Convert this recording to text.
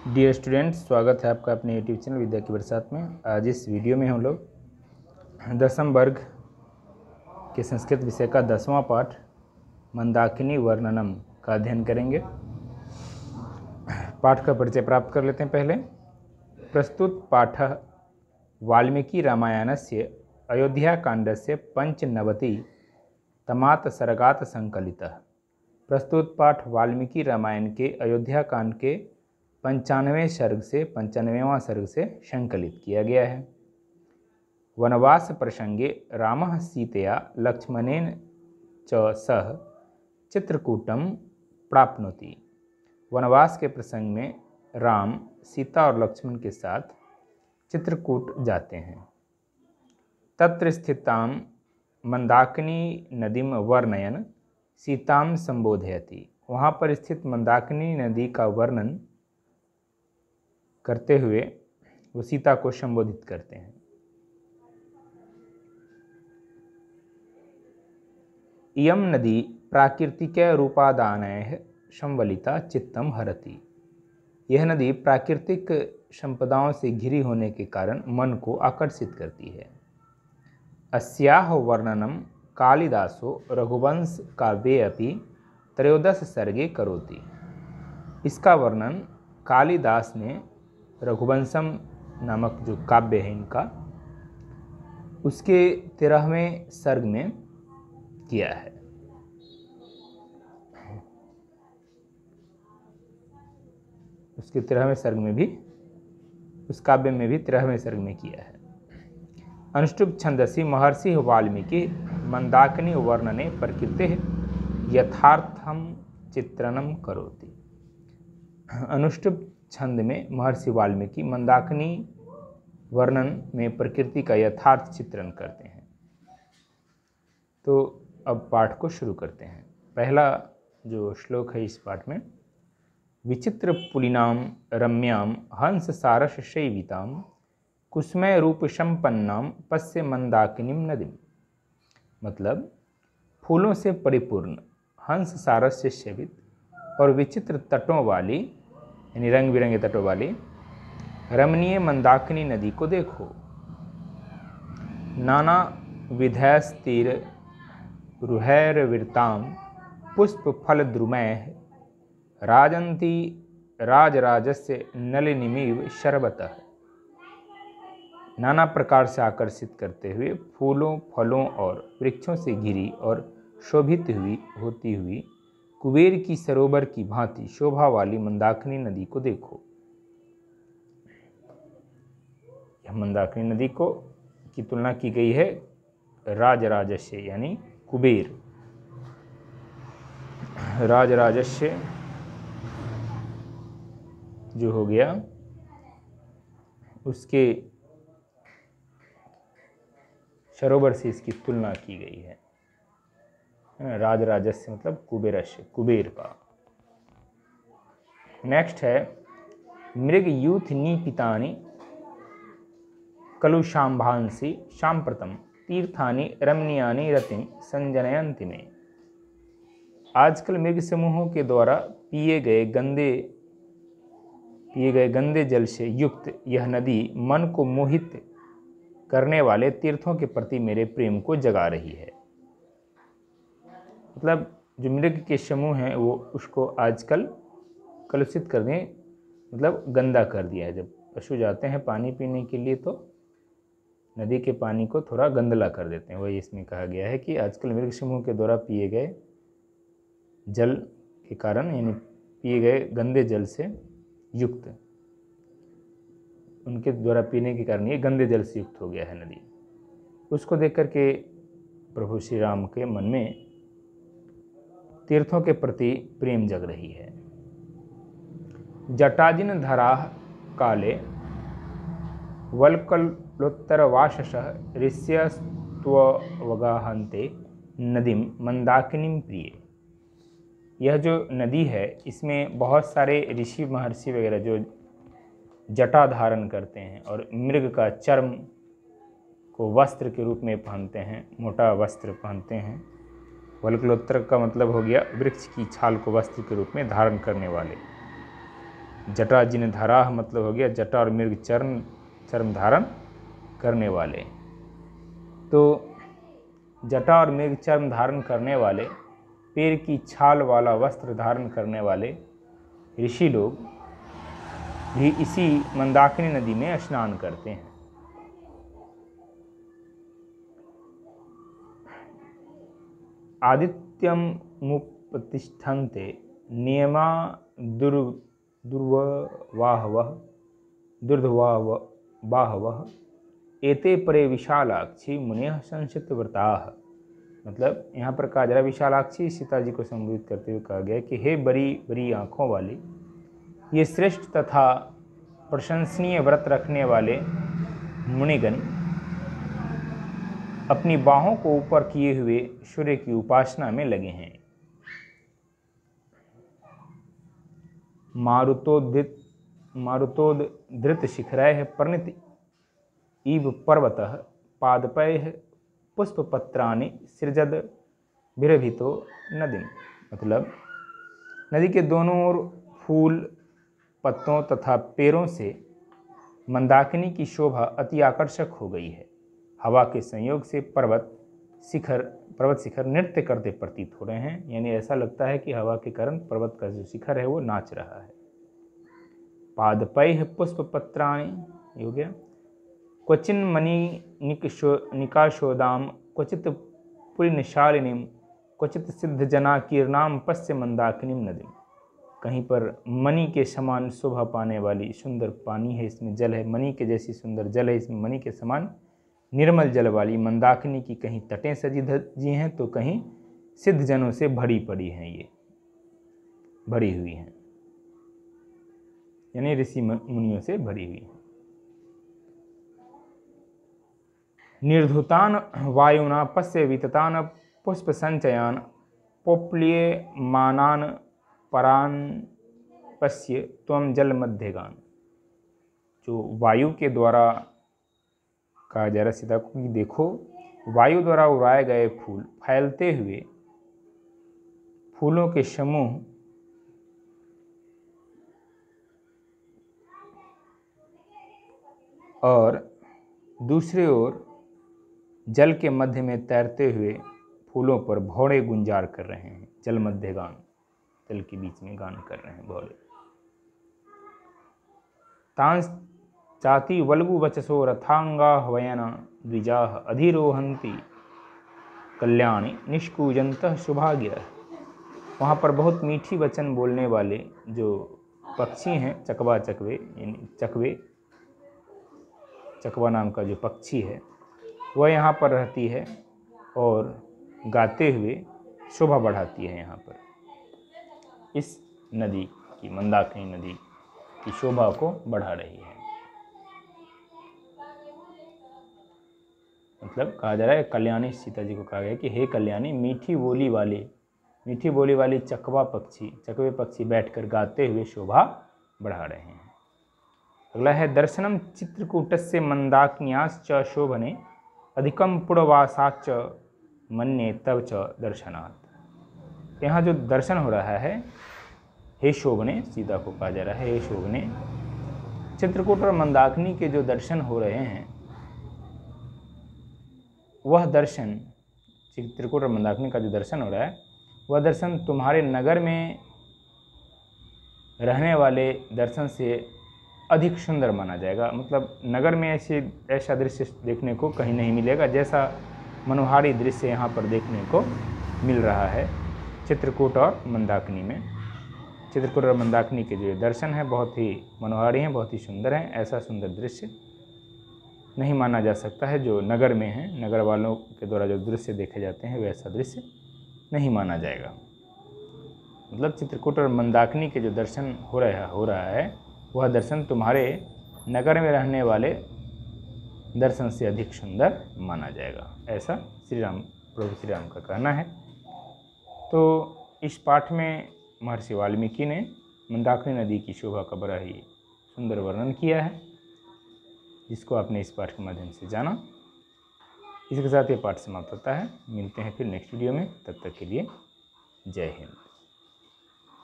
Dear students, स्वागत है आपका अपने यूट्यूब चैनल विद्या की बरसात में। आज इस वीडियो में हम लोग 10वीं वर्ग के संस्कृत विषय का 10वां पाठ मंदाकिनी वर्णनम का अध्ययन करेंगे। पाठ का परिचय प्राप्त कर लेते हैं। पहले प्रस्तुत पाठ वाल्मीकि रामायणस्य अयोध्याकाण्डस्य पंचनवति तमात् सर्गात् संकलितः। प्रस्तुत पाठ वाल्मीकि रामायण के अयोध्याकांड के 95वें सर्ग से 95वां सर्ग से संकलित किया गया है। वनवास प्रसंगे रामः सीतया लक्ष्मणेन च सह चित्रकूटम प्राप्नोति। वनवास के प्रसंग में राम सीता और लक्ष्मण के साथ चित्रकूट जाते हैं। तत्र स्थितां मंदाकिनी नदीम वर्णयन सीतां संबोधयति। वहाँ पर स्थित मंदाकिनी नदी का वर्णन करते हुए वो सीता को संबोधित करते हैं। इयं नदी प्राकृतिक रूपादानैः संवलिता चित्तम हरति। यह नदी प्राकृतिक संपदाओं से घिरी होने के कारण मन को आकर्षित करती है। अस्याः वर्णनम कालिदासो रघुवंश काव्ये अपि 13 सर्गे करोति। इसका वर्णन कालिदास ने रघुवंशम नामक जो काव्य है इनका, उसके 13वें सर्ग में किया है। उसके 13वें सर्ग में भी, उस काव्य में भी 13वें सर्ग में किया है। अनुष्टुप छंदसि महर्षि वाल्मीकि मंदाकिनी वर्णने प्रकृते यथार्थम चित्रणम करोति। अनुष्टुप छंद में महर्षि वाल्मीकि मंदाकिनी वर्णन में प्रकृति का यथार्थ चित्रण करते हैं। तो अब पाठ को शुरू करते हैं। पहला जो श्लोक है इस पाठ में, विचित्र पुलिनाम रम्याम हंस सारस शैविताम कुसुमय रूप संपन्नाम पश्य मंदाकिनीम नदीम। मतलब फूलों से परिपूर्ण, हंस सारस से सेवित और विचित्र तटों वाली, यानी रंग बिरंगे तटों वाली रमणीय मंदाकिनी नदी को देखो। नाना विधैस्तीर रुहैर्विरताम पुष्प फल द्रुमैः राजन्ती राजराजस्य नलिनीमिव शरबतः। नाना प्रकार से आकर्षित करते हुए फूलों, फलों और वृक्षों से घिरी और शोभित होती हुई कुबेर की सरोवर की भांति शोभा वाली मंदाकिनी नदी को देखो। यह मंदाकिनी नदी को की तुलना की गई है राजराजस्य यानी कुबेर। राजराजस्य जो हो गया, उसके सरोवर से इसकी तुलना की गई है। राजराजस्य मतलब कुबेरस्य, कुबेर का। नेक्स्ट है मृग यूथ नीपितानि कलुषांभांसि सांप्रतम तीर्थानि रमणीयानि रतिं संजनयन्ति में। आजकल मृग समूहों के द्वारा पिए गए गंदे जल से युक्त यह नदी मन को मोहित करने वाले तीर्थों के प्रति मेरे प्रेम को जगा रही है। मतलब जो मृग के समूह हैं वो उसको आजकल कलुषित करने, मतलब गंदा कर दिया है। जब पशु जाते हैं पानी पीने के लिए तो नदी के पानी को थोड़ा गंदला कर देते हैं। वही इसमें कहा गया है कि आजकल मृग समूह के द्वारा पिए गए जल के कारण, यानी पिए गए गंदे जल से युक्त, उनके द्वारा पीने के कारण ये गंदे जल से युक्त हो गया है नदी। उसको देख कर के प्रभु श्री राम के मन में तीर्थों के प्रति प्रेम जग रही है। जटाजिन धरा काले वल्कलोत्तरवाशसः ऋष्यस्त्वगाहन्ते नदीम मंदाकिनीम प्रिय। यह जो नदी है इसमें बहुत सारे ऋषि महर्षि वगैरह जो जटा धारण करते हैं और मृग का चर्म को वस्त्र के रूप में पहनते हैं, मोटा वस्त्र पहनते हैं। वल्कलोत्तर का मतलब हो गया वृक्ष की छाल को वस्त्र के रूप में धारण करने वाले। जटा जिन धराह मतलब हो गया जटा और मृग चर्म धारण करने वाले। तो जटा और मृग चर्म धारण करने वाले, पैर की छाल वाला वस्त्र धारण करने वाले ऋषि लोग भी इसी मंदाकिनी नदी में स्नान करते हैं। आदित्यम मुपतिष्ठन्ते नियमा दुर्धवाहवः एते परे विशालाक्षी मुनिः संसितव्रताः। मतलब यहाँ पर कहा जा रहा है, विशालाक्षी सीता जी को संबोधित करते हुए कहा गया कि हे बड़ी बड़ी आँखों वाले, ये श्रेष्ठ तथा प्रशंसनीय व्रत रखने वाले मुनिगण अपनी बाहों को ऊपर किए हुए सूर्य की उपासना में लगे हैं। मारुतोद्धृत शिखरैः प्रणीत इव पर्वतः पादपैः पुष्पपत्राणि सृजद विरभितो नदीम। मतलब नदी के दोनों ओर फूल पत्तों तथा पेड़ों से मंदाकिनी की शोभा अति आकर्षक हो गई है। हवा के संयोग से पर्वत शिखर नृत्य करते प्रतीत हो रहे हैं, यानी ऐसा लगता है कि हवा के कारण पर्वत का जो शिखर है वो नाच रहा है। पादपैः पुष्पपत्राणि हो गया, क्वचिन मणि निकाशोदाम क्वचित पुलिनशालिनीम क्वचित सिद्धजना कीर्णाम पश्य मंदाकिनीम नदी। कहीं पर मणि के समान शोभा पाने वाली सुंदर पानी है, इसमें जल है, मणि के जैसी सुंदर जल है, इसमें मणि के समान निर्मल जल वाली मंदाकिनी की कहीं तटें सजी धजी हैं तो कहीं सिद्ध जनों से भरी पड़ी हैं, ये भरी हुई हैं, यानी ऋषि मुनियों से भरी हुई हैं। निर्धुतान वायुना पश्य विततान पुष्प संचयान पोप्लियमानान परान पश्य त्वं जल मध्यगान। जो वायु के द्वारा कहा जा रहा सीता को कि देखो, वायु द्वारा उड़ाए गए फूल फैलते हुए फूलों के समूह और दूसरे ओर जल के मध्य में तैरते हुए फूलों पर भौरे गुंजार कर रहे हैं। जल मध्य गान, जल के बीच में गान कर रहे हैं भौरे। तांस चाति वल्गु वचसो रथांगा हवयना द्विजाः अधिरोहंती कल्याणी निष्कूजंतः सुभाग्य। वहाँ पर बहुत मीठी वचन बोलने वाले जो पक्षी हैं, चकवा चकवे यानी चकवा नाम का जो पक्षी है वह यहाँ पर रहती है और गाते हुए शोभा बढ़ाती है। यहाँ पर इस नदी की, मंदाकिनी नदी की शोभा को बढ़ा रही है। मतलब कहा जा रहा है, कल्याणी सीता जी को कहा गया कि हे कल्याणी, मीठी बोली वाली चकवे पक्षी बैठकर गाते हुए शोभा बढ़ा रहे हैं। अगला है दर्शनम चित्रकूटस्य मंदाकिन्याश्च शोभने अधिकम पुरवासाच्च मन्ये तव च दर्शनात्। यहाँ जो दर्शन हो रहा है, हे शोभने, सीता को कहा जा रहा है हे शोभने, चित्रकूट और मंदाकिनी के जो दर्शन हो रहे हैं वह दर्शन, चित्रकूट और मंदाकिनी का जो दर्शन हो रहा है वह दर्शन तुम्हारे नगर में रहने वाले दर्शन से अधिक सुंदर माना जाएगा। मतलब नगर में ऐसा दृश्य देखने को कहीं नहीं मिलेगा जैसा मनोहारी दृश्य यहाँ पर देखने को मिल रहा है चित्रकूट और मंदाकिनी में। चित्रकूट और मंदाकिनी के जो दर्शन हैं बहुत ही मनोहारी हैं, बहुत ही सुंदर हैं। ऐसा सुंदर दृश्य नहीं माना जा सकता है जो नगर में है। नगर वालों के द्वारा जो दृश्य देखे जाते हैं वैसा दृश्य नहीं माना जाएगा। मतलब चित्रकूट और मंदाकिनी के जो दर्शन हो रहा है वह दर्शन तुम्हारे नगर में रहने वाले दर्शन से अधिक सुंदर माना जाएगा, ऐसा प्रभु श्री राम का कहना है। तो इस पाठ में महर्षि वाल्मीकि ने मंदाकिनी नदी की शोभा का बड़ा ही सुंदर वर्णन किया है, जिसको आपने इस पाठ के माध्यम से जाना। इसके साथ ये पाठ समाप्त होता है। मिलते हैं फिर नेक्स्ट वीडियो में, तब तक के लिए जय हिंद।